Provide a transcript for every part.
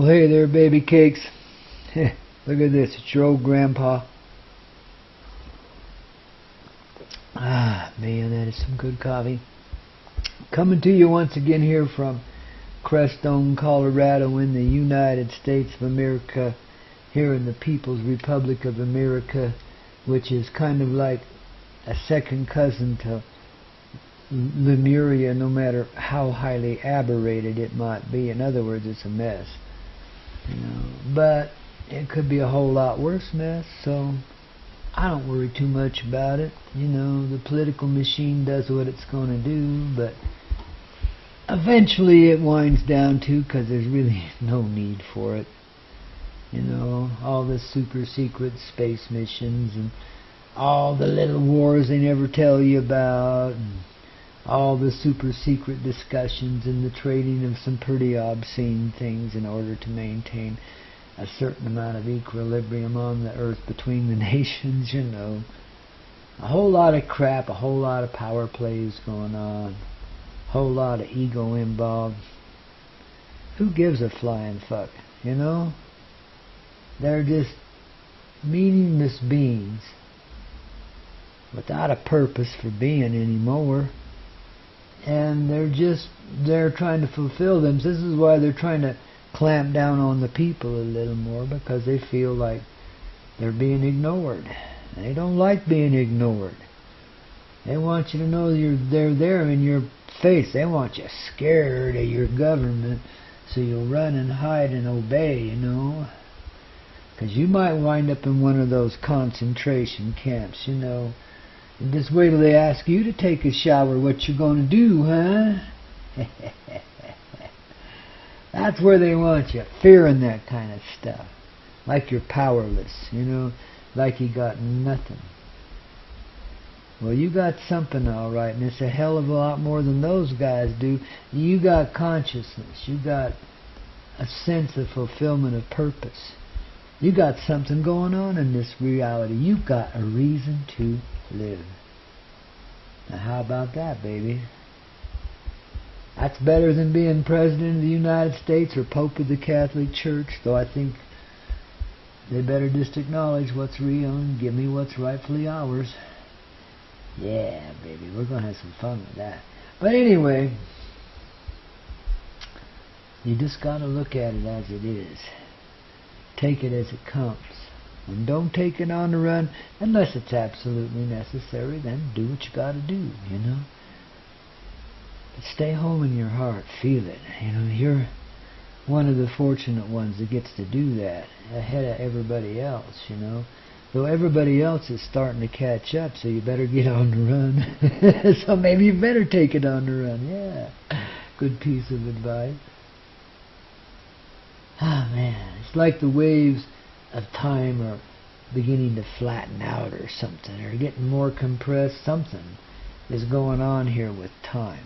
hey there, baby cakes. Look at this. It's your old grandpa. Ah, man, that is some good coffee. Coming to you once again here from Crestone, Colorado in the United States of America, here in the People's Republic of America, which is kind of like a second cousin to Lemuria, no matter how highly aberrated it might be. In other words, it's a mess. But it could be a whole lot worse mess, so I don't worry too much about it. The political machine does what it's going to do, but eventually it winds down to, because there's really no need for it. All the super secret space missions and all the little wars they never tell you about, and all the super secret discussions and the trading of some pretty obscene things in order to maintain a certain amount of equilibrium on the earth between the nations, A whole lot of crap, a whole lot of power plays going on, a whole lot of ego involved. Who gives a flying fuck, They're just meaningless beings without a purpose for being anymore. And they're trying to fulfill them. This is why they're trying to clamp down on the people a little more, because they feel like they're being ignored. They don't like being ignored. They want you to know they're there in your face. They want you scared of your government, so you'll run and hide and obey, Because you might wind up in one of those concentration camps, And just wait till they ask you to take a shower. What you gonna do, huh? That's where they want you, fearing that kind of stuff. Like you're powerless, like you got nothing. Well, you got something all right, and it's a hell of a lot more than those guys do. You got consciousness. You got a sense of fulfillment of purpose. You got something going on in this reality. You got a reason to live. Now how about that, baby? That's better than being President of the United States or Pope of the Catholic Church, though I think they better just acknowledge what's real and give me what's rightfully ours. Yeah, baby, we're going to have some fun with that. But anyway, you just got to look at it as it is. Take it as it comes. And don't take it on the run unless it's absolutely necessary. Then do what you got to do, But stay home in your heart. Feel it. You're one of the fortunate ones that gets to do that ahead of everybody else, Though everybody else is starting to catch up, so you better get on the run. So maybe you better take it on the run. Yeah. Good piece of advice. Ah, man. It's like the waves of time are beginning to flatten out or something, or getting more compressed. Something is going on here with time.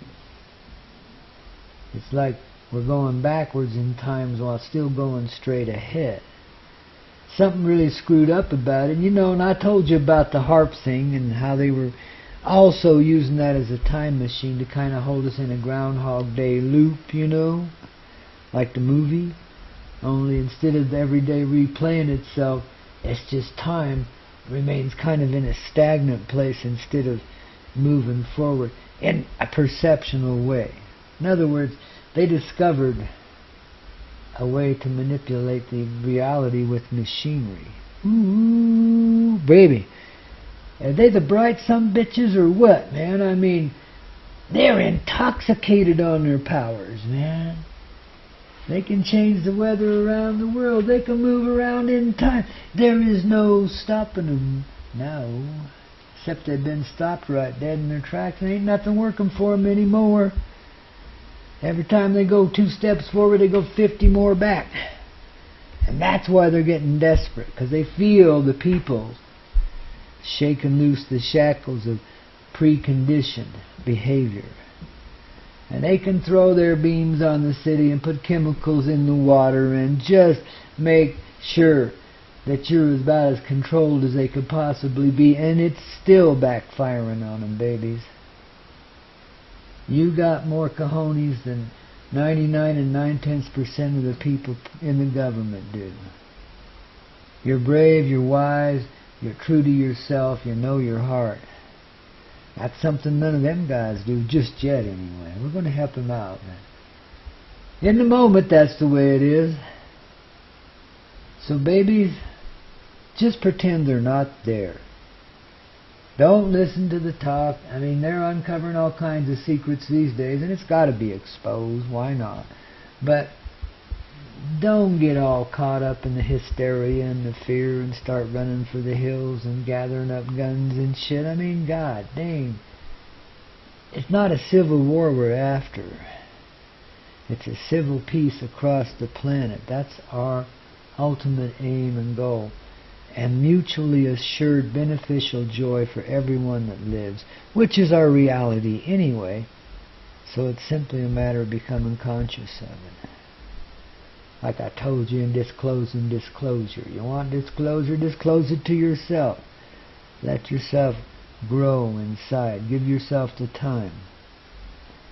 It's like we're going backwards in times while still going straight ahead. Something really screwed up about it. And I told you about the harp thing and how they were also using that as a time machine to kind of hold us in a Groundhog Day loop, like the movie. Only instead of every day replaying itself, it's just time remains kind of in a stagnant place instead of moving forward in a perceptual way. In other words, they discovered a way to manipulate the reality with machinery. Ooh, baby. Are they the bright sumbitches or what, man? I mean, they're intoxicated on their powers, man. They can change the weather around the world. They can move around in time. There is no stopping them now. Except they've been stopped right dead in their tracks. There ain't nothing working for them anymore. Every time they go 2 steps forward, they go 50 more back. And that's why they're getting desperate. Because they feel the people shaking loose the shackles of preconditioned behavior. And they can throw their beams on the city and put chemicals in the water and just make sure that you're about as controlled as they could possibly be, and it's still backfiring on them, babies. You got more cojones than 99 and 9/10% of the people in the government do. You're brave, you're wise, you're true to yourself, you know your heart. That's something none of them guys do, just yet anyway. We're going to help them out. In the moment, that's the way it is. So babies, just pretend they're not there. Don't listen to the talk. I mean, they're uncovering all kinds of secrets these days, and it's got to be exposed. Why not? But don't get all caught up in the hysteria and the fear and start running for the hills and gathering up guns and shit. I mean, god dang. It's not a civil war we're after. It's a civil peace across the planet. That's our ultimate aim and goal. And mutually assured beneficial joy for everyone that lives, which is our reality anyway. So it's simply a matter of becoming conscious of it. Like I told you in disclosing disclosure. You want disclosure? Disclose it to yourself. Let yourself grow inside. Give yourself the time.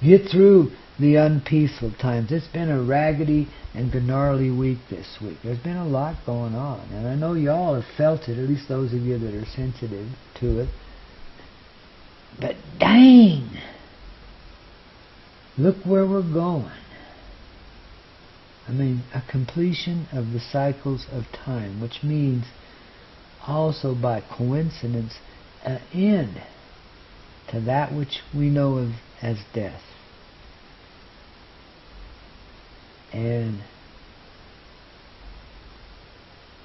Get through the unpeaceful times. It's been a raggedy and gnarly week this week. There's been a lot going on. And I know y'all have felt it, at least those of you that are sensitive to it. But dang! Look where we're going. I mean, a completion of the cycles of time, which means also by coincidence an end to that which we know of as death. And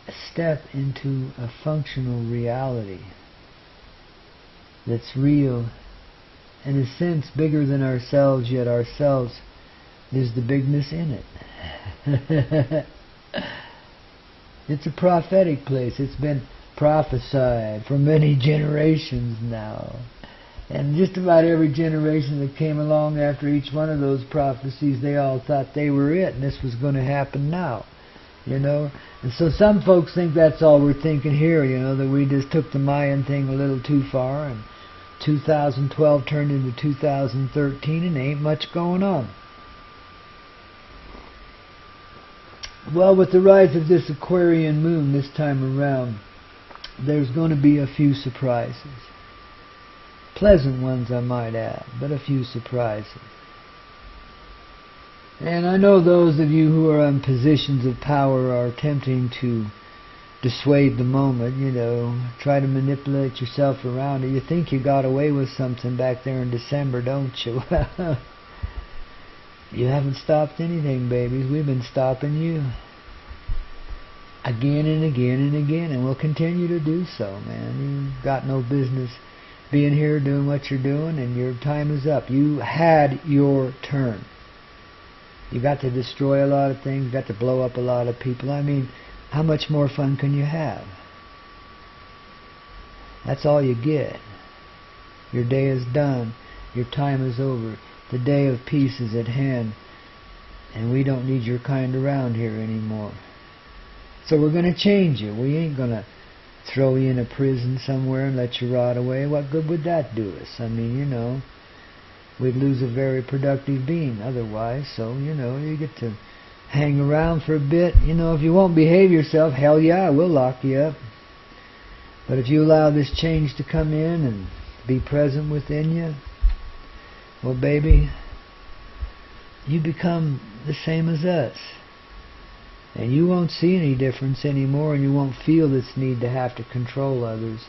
a step into a functional reality that's real, in a sense bigger than ourselves, yet ourselves is the bigness in it. It's a prophetic place. It's been prophesied for many generations now. And just about every generation that came along after each one of those prophecies, they all thought they were it, and this was going to happen now. You know? And so some folks think that's all we're thinking here, you know, that we just took the Mayan thing a little too far, and 2012 turned into 2013, and ain't much going on. Well, with the rise of this Aquarian moon this time around, there's going to be a few surprises. Pleasant ones, I might add, but a few surprises. And I know those of you who are in positions of power are attempting to dissuade the moment, you know, try to manipulate yourself around it. You think you got away with something back there in December, don't you? You haven't stopped anything, babies. We've been stopping you. Again and again and again, and we'll continue to do so, man. You've got no business being here doing what you're doing, and your time is up. You had your turn. You got to destroy a lot of things, you got to blow up a lot of people. I mean, how much more fun can you have? That's all you get. Your day is done. Your time is over. The day of peace is at hand, and we don't need your kind around here anymore. So we're going to change you. We ain't going to throw you in a prison somewhere and let you rot away. What good would that do us? I mean, you know, we'd lose a very productive being otherwise. So, you know, you get to hang around for a bit. You know, if you won't behave yourself, hell yeah, we'll lock you up. But if you allow this change to come in and be present within you, well, baby, you become the same as us. And you won't see any difference anymore, and you won't feel this need to have to control others.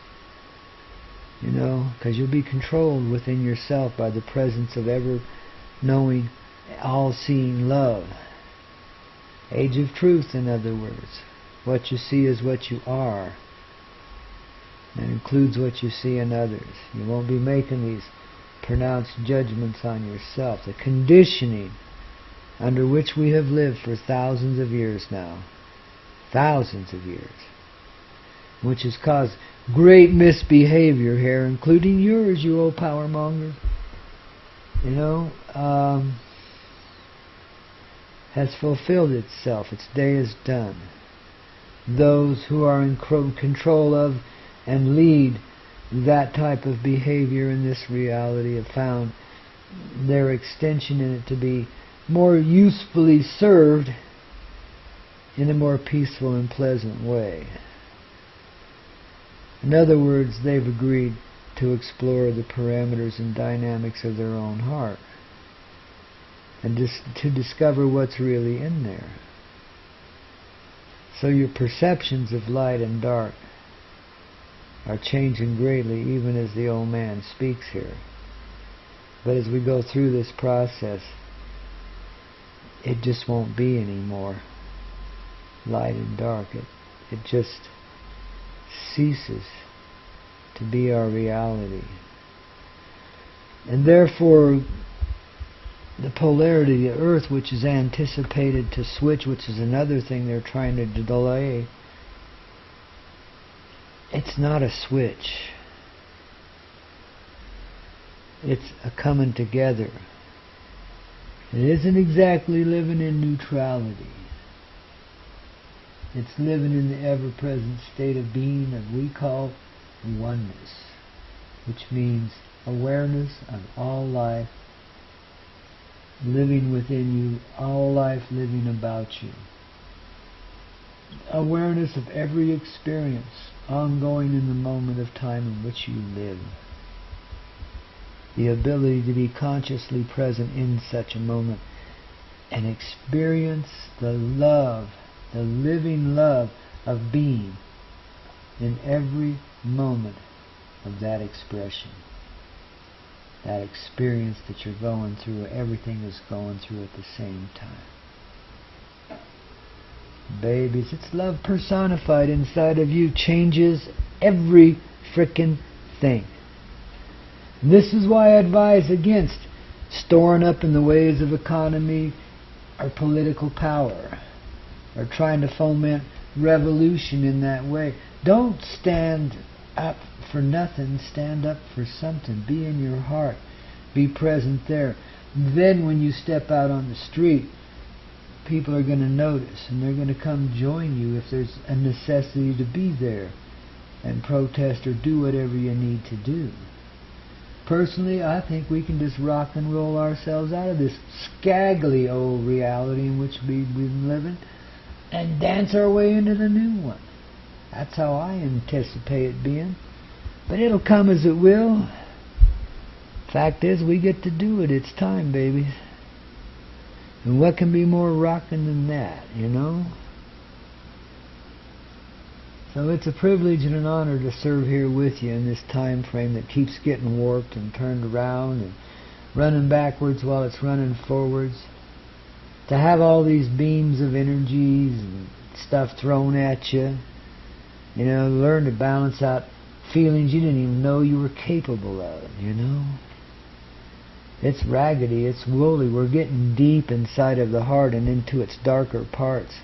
You know, because you'll be controlled within yourself by the presence of ever-knowing, all-seeing love. Age of truth, in other words. What you see is what you are. That includes what you see in others. You won't be making these pronounced judgments on yourself. The conditioning under which we have lived for thousands of years now. Thousands of years. Which has caused great misbehavior here, including yours, you old power mongers. You know, has fulfilled itself. Its day is done. Those who are in control of and lead that type of behavior in this reality have found their extension in it to be more usefully served in a more peaceful and pleasant way. In other words, they've agreed to explore the parameters and dynamics of their own heart and just to discover what's really in there. So your perceptions of light and dark are changing greatly, even as the old man speaks here. But as we go through this process, it just won't be any more light and dark. It just ceases to be our reality. And therefore, the polarity of the earth, which is anticipated to switch, which is another thing they're trying to delay, it's not a switch. It's a coming together. It isn't exactly living in neutrality. It's living in the ever-present state of being that we call oneness, which means awareness of all life living within you, all life living about you. Awareness of every experience ongoing in the moment of time in which you live. The ability to be consciously present in such a moment and experience the love, the living love of being in every moment of that expression. That experience that you're going through, everything is going through at the same time. Babies, it's love personified inside of you, changes every frickin' thing. And this is why I advise against storing up in the ways of economy or political power, or trying to foment revolution in that way. Don't stand up for nothing, stand up for something. Be in your heart. Be present there. Then when you step out on the street, people are going to notice, and they're going to come join you if there's a necessity to be there and protest or do whatever you need to do. Personally, I think we can just rock and roll ourselves out of this scraggly old reality in which we've been living and dance our way into the new one. That's how I anticipate it being. But it'll come as it will. Fact is, we get to do it. It's time, babies. And what can be more rocking than that, you know? So it's a privilege and an honor to serve here with you in this time frame that keeps getting warped and turned around and running backwards while it's running forwards. To have all these beams of energies and stuff thrown at you. You know, learn to balance out feelings you didn't even know you were capable of, you know. It's raggedy, it's woolly. We're getting deep inside of the heart and into its darker parts,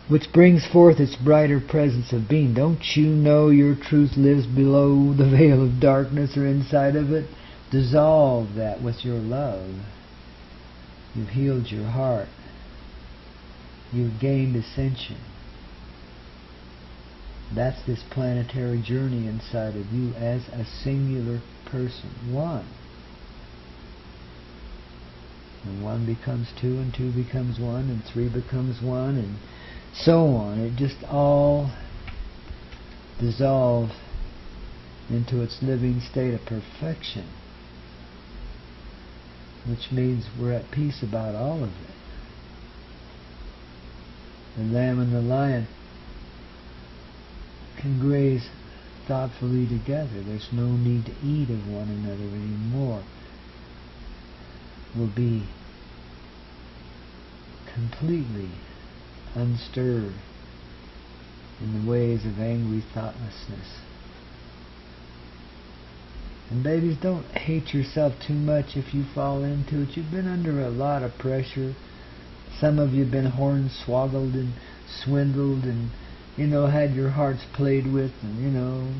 which brings forth its brighter presence of being. Don't you know your truth lives below the veil of darkness or inside of it? Dissolve that with your love. You've healed your heart. You've gained ascension. That's this planetary journey inside of you as a singular person. One. And one becomes two, and two becomes one, and three becomes one, and so on. It just all dissolves into its living state of perfection, which means we're at peace about all of it. The lamb and the lion can graze thoughtfully together. There's no need to eat of one another anymore. We'll be completely unstirred in the ways of angry thoughtlessness. And babies, don't hate yourself too much if you fall into it. You've been under a lot of pressure. Some of you have been hornswoggled and swindled and, you know, had your hearts played with, and, you know,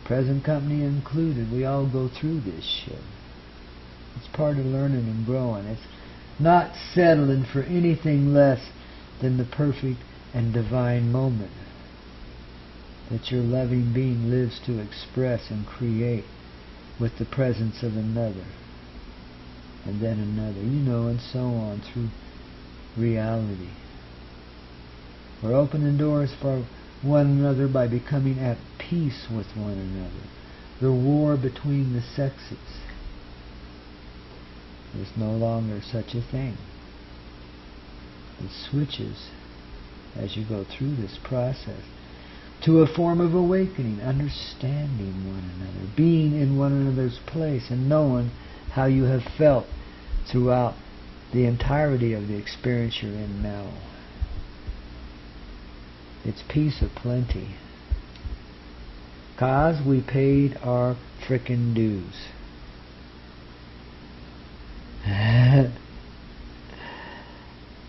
present company included. We all go through this shit. It's part of learning and growing. It's not settling for anything less than the perfect and divine moment that your loving being lives to express and create with the presence of another. and then another, and so on through reality. We're opening doors for one another by becoming at peace with one another. The war between the sexes. There's no longer such a thing. It switches as you go through this process to a form of awakening, understanding one another, being in one another's place, and knowing how you have felt throughout the entirety of the experience you're in now. It's peace aplenty. 'Cause we paid our frickin' dues.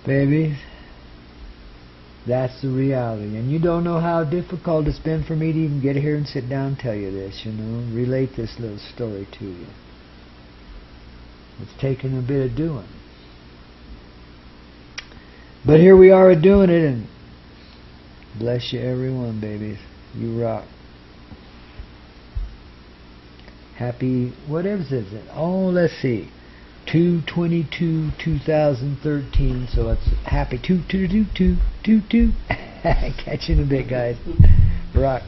Babies, that's the reality. And you don't know how difficult it's been for me to even get here and sit down and tell you this, relate this little story to you. It's taken a bit of doing. But here we are doing it, and bless you everyone, babies. You rock. Happy, whatever is it? Oh, let's see. 2/22/2013, so it's happy 2/22/22. Catch you in a bit, guys. Rock.